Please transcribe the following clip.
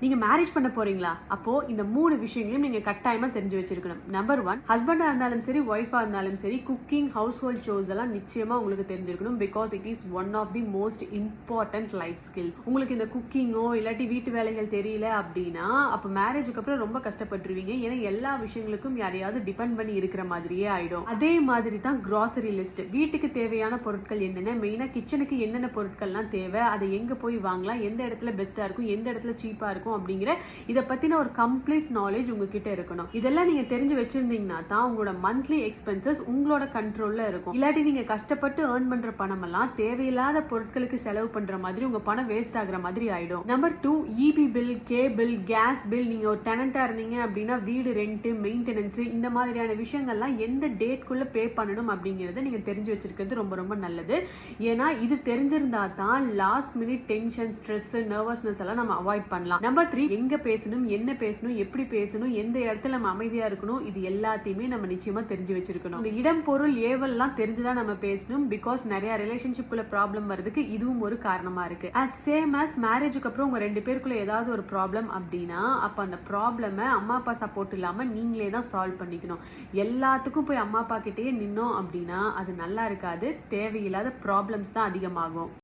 நீங்க மேரேஜ் பண்ண போறீங்களா? அப்போ இந்த 3 விஷயங்களையும் நீங்க கட்டாயமா தெரிஞ்சு வச்சிருக்கணும். நம்பர் 1, ஹஸ்பண்டா இருந்தாலும் சரி, ஒய்ஃபா இருந்தாலும் சரி, குக்கிங், ஹவுஸ் ஹோல்ட் சோர்ஸ் எல்லாம் நிச்சயமா உங்களுக்கு தெரிஞ்சிருக்கணும். Because it is one of the most important life skills. உங்களுக்கு இந்த குக்கிங்கோ இல்லாட்டி வீட்டு வேலைகள் தெரியல அப்படின்னா அப்ப மேரேஜுக்கு அப்புறம் ரொம்ப கஷ்டப்பட்டுருவீங்க. ஏன்னா எல்லா விஷயங்களுக்கும் யாரையாவது டிபெண்ட் பண்ணி இருக்கிற மாதிரியே ஆயிடும். அதே மாதிரி தான் கிராசரி லிஸ்ட். வீட்டுக்கு தேவையான பொருட்கள் என்னென்ன, மெயினா கிச்சனுக்கு என்னென்ன பொருட்கள்லாம் தேவை, அதை எங்க போய் வாங்கலாம், எந்த இடத்துல பெஸ்டா இருக்கும், எந்த இடத்துல சீப்பா இருக்கும் அப்படிங்கிற இத பத்தின ஒரு கம்ப்ளீட் நாலேஜ் உங்ககிட்ட இருக்கணும். இதெல்லாம் நீங்க தெரிஞ்சு வச்சிருந்தீங்கன்னா தான் உங்களோட மந்த்லி எக்ஸ்பென்சஸ் உங்களோட கண்ட்ரோல்ல இருக்கும். இல்லாட்டி நீங்க கஷ்டப்பட்டு ஏர்ன் பண்ற பணம் எல்லாம் தேவையில்லாத பொருட்களுக்கு செலவு பண்ற மாதிரி உங்க பணம் வேஸ்ட் ஆகுற மாதிரி ஆயிடும். Number 2, EB bill, cable, gas bill. நீங்க ஒரு டெனண்டா இருந்தீங்க அப்படின்னா வீடு ரெண்ட், மெயின்டெனன்ஸ், இந்த மாதிரியான விஷயங்கள்லாம் எந்த டேட்குள்ள பே பண்ணணும் அப்படிங்கறத நீங்க தெரிஞ்சு வச்சிருக்கிறது ரொம்ப ரொம்ப நல்லது. ஏன்னா இது தெரிஞ்சிருந்தா தான் last minute tension, stress, nervousness எல்லாம் நம்ம அவாய்ட் பண்ணலாம். நம்பர் 3, எங்க பேசணும், என்ன பேசணும், எப்படி பேசணும், எந்த இடத்துல நம்ம அமைதியா இருக்கணும், இது எல்லாத்தையுமே நம்ம நிச்சயமா தெரிஞ்சு வச்சிருக்கணும். இந்த இடம், பொருள், ஏவல்லாம் தெரிஞ்சுதான் நம்ம பேசணும். பிகாஸ் நிறைய ரிலேஷன்ஷிப்ல ப்ராப்ளம் வருதுக்கு இதுவும் ஒரு காரணமா இருக்கு. as சேம் as மேரேஜுக்கு அப்புறம் உங்க 2 பேருக்குள்ள ஏதாவது ஒரு ப்ராப்ளம் அப்படின்னா அப்ப அந்த ப்ராப்ளம் அம்மா அப்பா சப்போர்ட் இல்லாம நீங்களே தான் சால்வ் பண்ணிக்கணும். எல்லாத்துக்கும் போய் அம்மா அப்பா கிட்டேயே நின்னோம் அப்படின்னா அது நல்லா இருக்காது. தேவையில்லாத ப்ராப்ளம்ஸ் தான் அதிகமாகும்.